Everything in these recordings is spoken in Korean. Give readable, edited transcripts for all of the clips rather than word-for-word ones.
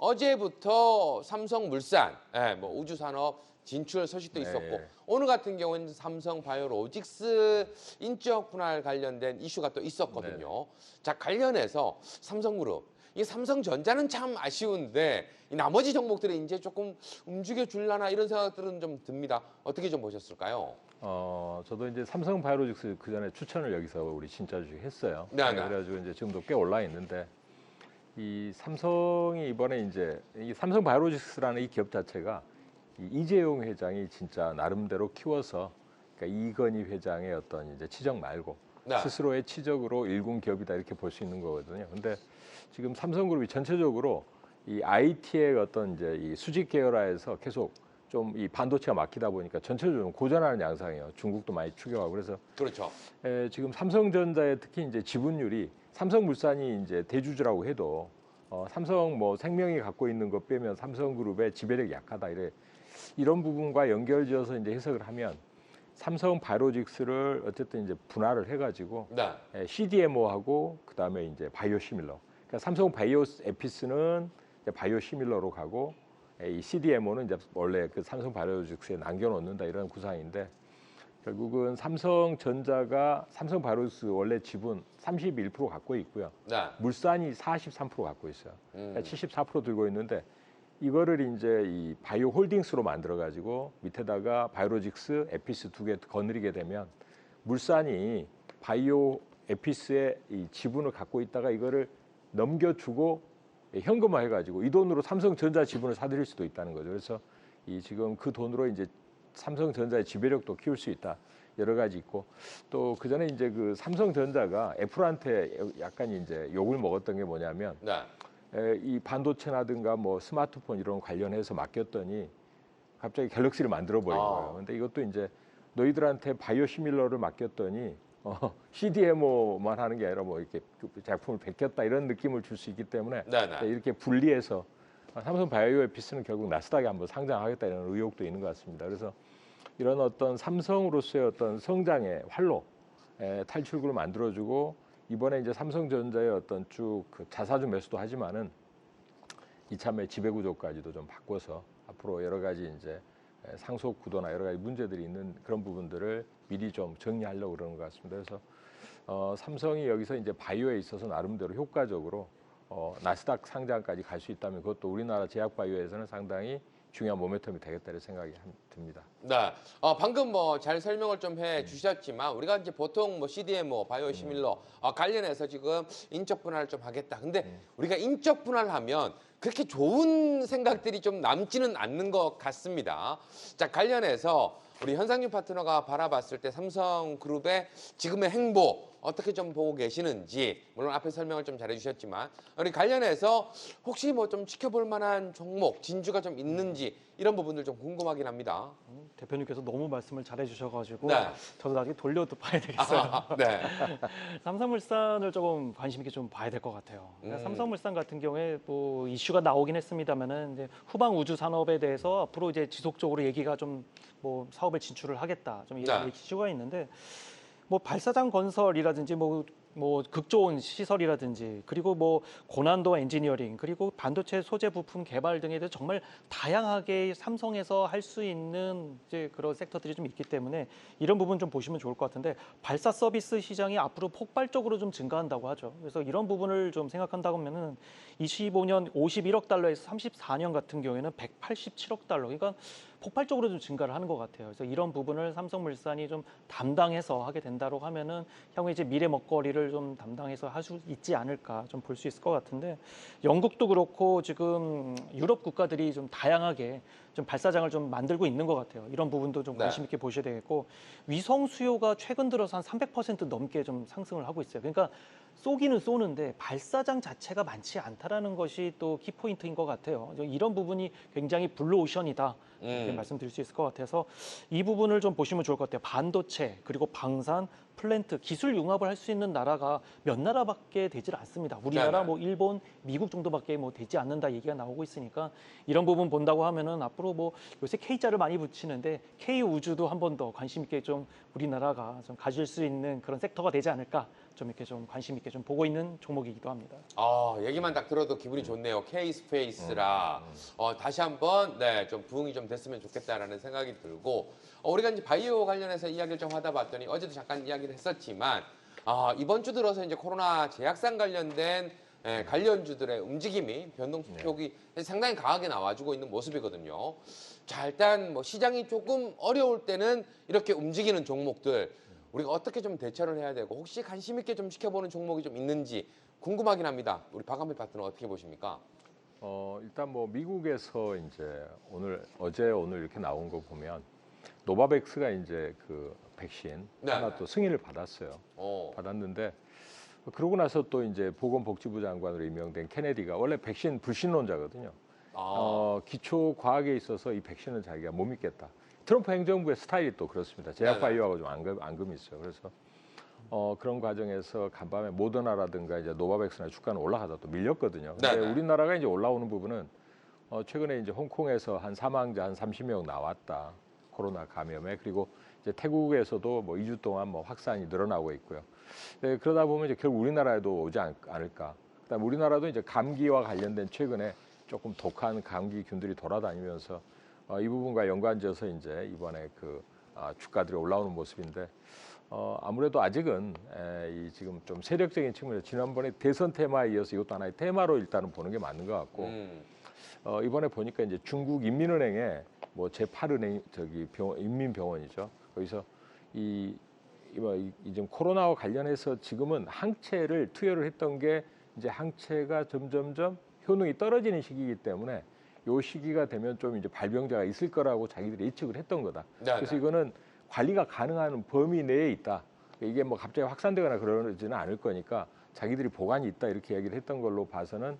어제부터 삼성물산, 뭐 우주산업 진출 소식도 네, 있었고 예. 오늘 같은 경우는 삼성바이오로직스 인적 분할 관련된 이슈가 또 있었거든요. 자, 관련해서 삼성그룹, 이 삼성전자는 참 아쉬운데 이 나머지 종목들이 이제 조금 움직여 줄라나 이런 생각들은 좀 듭니다. 어떻게 좀 보셨을까요? 저도 이제 삼성바이오로직스 그 전에 추천을 여기서 우리 진짜 주식 했어요. 네. 그래가지고 이제 지금도 꽤 올라 있는데 이 삼성이 이번에 이제 이 삼성바이오로직스라는 이 기업 자체가 이 이재용 회장이 진짜 나름대로 키워서 그러니까 이건희 회장의 어떤 이제 치적 말고 네. 스스로의 치적으로 일군 기업이다 이렇게 볼 수 있는 거거든요. 근데 지금 삼성그룹이 전체적으로 이 IT의 어떤 이제 이 수직 계열화에서 계속 좀 이 반도체가 막히다 보니까 전체적으로 고전하는 양상이에요. 중국도 많이 추격하고 그래서 그렇죠. 지금 삼성전자의 특히 이제 지분율이 삼성물산이 이제 대주주라고 해도 삼성 뭐 생명이 갖고 있는 것 빼면 삼성그룹의 지배력이 약하다 이런 부분과 연결지어서 이제 해석을 하면 삼성바이오로직스를 어쨌든 이제 분할을 해가지고 네. CDMO하고 그 다음에 이제 바이오시밀러. 그러니까 삼성 바이오에피스는 이제 바이오시밀러로 가고 이 CDMO는 이제 원래 그 삼성바이오로직스에 남겨놓는다 이런 구상인데 결국은 삼성전자가 삼성바이오로직스 원래 지분 31% 갖고 있고요. 네. 물산이 43% 갖고 있어요. 그러니까 74% 들고 있는데 이거를 이제 이 바이오홀딩스로 만들어 가지고 밑에다가 바이오로직스, 에피스 두 개 거느리게 되면 물산이 바이오 에피스의 이 지분을 갖고 있다가 이거를 넘겨주고 현금화 해가지고 이 돈으로 삼성전자 지분을 사들일 수도 있다는 거죠. 그래서 이 지금 그 돈으로 이제 삼성전자의 지배력도 키울 수 있다. 여러 가지 있고 또 그 전에 이제 그 삼성전자가 애플한테 약간 이제 욕을 먹었던 게 뭐냐면 네. 이 반도체라든가 뭐 스마트폰 이런 관련해서 맡겼더니 갑자기 갤럭시를 만들어 버린 거예요. 근데 이것도 이제 너희들한테 바이오시밀러를 맡겼더니 CDMO만 하는 게 아니라 뭐 이렇게 작품을 베꼈다 이런 느낌을 줄 수 있기 때문에 네네. 이렇게 분리해서 삼성 바이오에피스는 결국 나스닥에 한번 상장하겠다 이런 의혹도 있는 것 같습니다. 그래서 이런 어떤 삼성으로서의 어떤 성장의 활로 탈출구를 만들어주고 이번에 이제 삼성전자의 어떤 쭉 그 자사주 매수도 하지만은 이참에 지배구조까지도 좀 바꿔서 앞으로 여러 가지 이제 상속 구도나 여러 가지 문제들이 있는 그런 부분들을 미리 좀 정리하려고 그러는 것 같습니다. 그래서 삼성이 여기서 이제 바이오에 있어서 나름대로 효과적으로 나스닥 상장까지 갈 수 있다면 그것도 우리나라 제약 바이오에서는 상당히 중요한 모멘텀이 되겠다 이런 생각이 듭니다. 네. 방금 뭐 잘 설명을 좀 해 주셨지만 우리가 이제 보통 뭐 CDMO, 바이오시밀러 관련해서 지금 인적 분할을 좀 하겠다. 근데 우리가 인적 분할하면 그렇게 좋은 생각들이 좀 남지는 않는 것 같습니다. 자, 관련해서 우리 현상윤 파트너가 바라봤을 때 삼성그룹의 지금의 행보 어떻게 좀 보고 계시는지 물론 앞에 설명을 좀 잘해주셨지만 우리 관련해서 혹시 뭐 좀 지켜볼 만한 종목 진주가 좀 있는지 이런 부분들 좀 궁금하긴 합니다. 대표님께서 너무 말씀을 잘해주셔가지고 네. 저도 나중에 돌려도 봐야 되겠어요. 네. 삼성물산을 조금 관심 있게 좀 봐야 될 것 같아요. 그러니까 삼성물산 같은 경우에 뭐 이슈가 나오긴 했습니다만은 이제 후방 우주 산업에 대해서 앞으로 이제 지속적으로 얘기가 좀 뭐 사업에 진출을 하겠다 좀 이런 이슈가 있는데 뭐 발사장 건설이라든지 뭐 극좋은 시설이라든지 그리고 뭐 고난도 엔지니어링 그리고 반도체 소재 부품 개발 등에 대해서 정말 다양하게 삼성에서 할 수 있는 이제 그런 섹터들이 좀 있기 때문에 이런 부분 좀 보시면 좋을 것 같은데 발사 서비스 시장이 앞으로 폭발적으로 좀 증가한다고 하죠. 그래서 이런 부분을 좀 생각한다고 하면은 25년 51억 달러에서 34년 같은 경우에는 187억 달러. 그러니까 폭발적으로 좀 증가를 하는 것 같아요. 그래서 이런 부분을 삼성물산이 좀 담당해서 하게 된다고 하면은 향후에 이제 미래 먹거리를 좀 담당해서 할 수 있지 않을까 좀 볼 수 있을 것 같은데 영국도 그렇고 지금 유럽 국가들이 좀 다양하게 좀 발사장을 좀 만들고 있는 것 같아요. 이런 부분도 좀 관심 있게 보셔야 되겠고 위성 수요가 최근 들어서 한 300% 넘게 좀 상승을 하고 있어요. 그러니까 쏘기는 쏘는데 발사장 자체가 많지 않다라는 것이 또 키포인트인 것 같아요. 이런 부분이 굉장히 블루오션이다. 이렇게 말씀드릴 수 있을 것 같아서 이 부분을 좀 보시면 좋을 것 같아요. 반도체 그리고 방산, 플랜트, 기술 융합을 할 수 있는 나라가 몇 나라밖에 되질 않습니다. 우리나라, 뭐 일본, 미국 정도밖에 뭐 되지 않는다 얘기가 나오고 있으니까 이런 부분 본다고 하면은 앞으로 뭐 요새 K자를 많이 붙이는데 K 우주도 한 번 더 관심 있게 좀 우리나라가 좀 가질 수 있는 그런 섹터가 되지 않을까 좀 이렇게 좀 관심 있게 좀 보고 있는 종목이기도 합니다. 얘기만 딱 들어도 기분이 좋네요. K-스페이스라 다시 한번 좀 부응이 좀 됐으면 좋겠다라는 생각이 들고 우리가 이제 바이오 관련해서 이야기를 좀 하다 봤더니 어제도 잠깐 이야기를 했었지만 이번 주 들어서 이제 코로나 제약상 관련된 관련주들의 움직임이 변동폭이 상당히 강하게 나와주고 있는 모습이거든요. 자, 일단 뭐 시장이 조금 어려울 때는 이렇게 움직이는 종목들 우리가 어떻게 좀 대처를 해야 되고 혹시 관심 있게 좀 지켜보는 종목이 좀 있는지 궁금하긴 합니다. 우리 박한필 파트너 어떻게 보십니까? 일단 뭐 미국에서 이제 어제 오늘 이렇게 나온 거 보면 노바백스가 이제 그 백신 하나 또 승인을 받았어요. 받았는데 그러고 나서 또 이제 보건복지부 장관으로 임명된 케네디가 원래 백신 불신론자거든요. 기초 과학에 있어서 이 백신은 자기가 못 믿겠다. 트럼프 행정부의 스타일이 또 그렇습니다. 제약바이오하고 좀 앙금이 있어요. 그래서 그런 과정에서 간밤에 모더나라든가 이제 노바백스나 주가는 올라가다 또 밀렸거든요. 근데 우리나라가 이제 올라오는 부분은 최근에 이제 홍콩에서 한 사망자 한 30명 나왔다. 코로나 감염에. 그리고 이제 태국에서도 뭐 2주 동안 뭐 확산이 늘어나고 있고요. 그러다 보면 이제 결국 우리나라에도 오지 않을까. 그다음 우리나라도 이제 감기와 관련된 최근에 조금 독한 감기균들이 돌아다니면서 이 부분과 연관지어서 이제 이번에 그 주가들이 올라오는 모습인데 아무래도 아직은 이 지금 좀 세력적인 측면에서 지난번에 대선 테마에 이어서 이것도 하나의 테마로 일단은 보는 게 맞는 것 같고 이번에 보니까 이제 중국 인민은행에 뭐 제8은행 인민병원이죠. 거기서 지금 코로나와 관련해서 지금은 항체를 투여를 했던 게 이제 항체가 점점점 효능이 떨어지는 시기이기 때문에 요 시기가 되면 좀 이제 발병자가 있을 거라고 자기들이 예측을 했던 거다. 그래서 이거는 관리가 가능한 범위 내에 있다. 이게 뭐 갑자기 확산되거나 그러지는 않을 거니까 자기들이 보관이 있다 이렇게 얘기를 했던 걸로 봐서는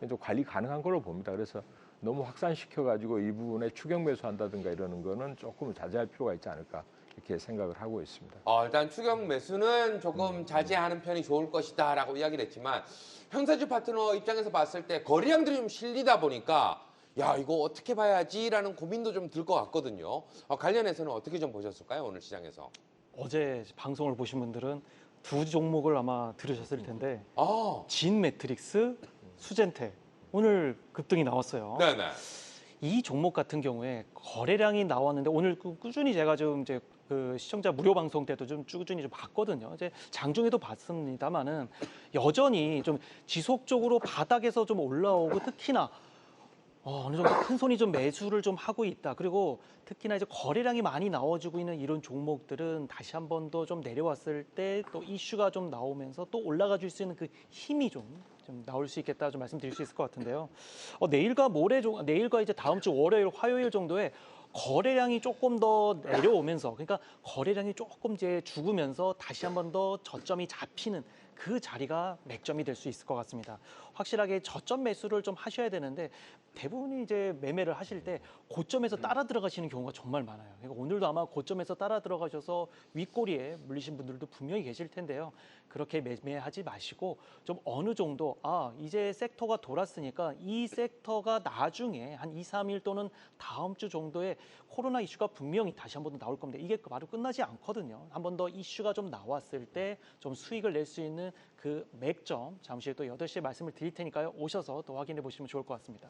좀 관리 가능한 걸로 봅니다. 그래서 너무 확산시켜가지고 이 부분에 추격 매수한다든가 이러는 거는 조금 자제할 필요가 있지 않을까 이렇게 생각을 하고 있습니다. 일단 추격 매수는 조금 자제하는 편이 좋을 것이다라고 이야기를 했지만 형사주 파트너 입장에서 봤을 때 거래량들이 좀 실리다 보니까 야 이거 어떻게 봐야지라는 고민도 좀 들 것 같거든요. 관련해서는 어떻게 좀 보셨을까요 오늘 시장에서? 어제 방송을 보신 분들은 두 종목을 아마 들으셨을 텐데 진 매트릭스, 수젠테 오늘 급등이 나왔어요. 네네. 이 종목 같은 경우에 거래량이 나왔는데 오늘 꾸준히 제가 좀 이제 그 시청자 무료 방송 때도 좀 꾸준히 좀 봤거든요. 이제 장중에도 봤습니다만은 여전히 좀 지속적으로 바닥에서 좀 올라오고 특히나 어느 정도 큰 손이 좀 매수를 좀 하고 있다. 그리고 특히나 이제 거래량이 많이 나와주고 있는 이런 종목들은 다시 한 번 더 좀 내려왔을 때 또 이슈가 좀 나오면서 또 올라가 줄 수 있는 그 힘이 좀 나올 수 있겠다 좀 말씀드릴 수 있을 것 같은데요. 내일과 이제 다음 주 월요일, 화요일 정도에 거래량이 조금 더 내려오면서 그러니까 거래량이 조금 이제 죽으면서 다시 한 번 더 저점이 잡히는 그 자리가 맥점이 될 수 있을 것 같습니다. 확실하게 저점 매수를 좀 하셔야 되는데 대부분이 이제 매매를 하실 때 고점에서 따라 들어가시는 경우가 정말 많아요. 그러니까 오늘도 아마 고점에서 따라 들어가셔서 윗꼬리에 물리신 분들도 분명히 계실 텐데요. 그렇게 매매하지 마시고 좀 어느 정도 이제 섹터가 돌았으니까 이 섹터가 나중에 한 2, 3일 또는 다음 주 정도에 코로나 이슈가 분명히 다시 한 번 더 나올 겁니다. 이게 바로 끝나지 않거든요. 한 번 더 이슈가 좀 나왔을 때 좀 수익을 낼 수 있는 그 맥점 잠시 또 8시에 말씀을 드릴 테니까요. 오셔서 또 확인해 보시면 좋을 것 같습니다.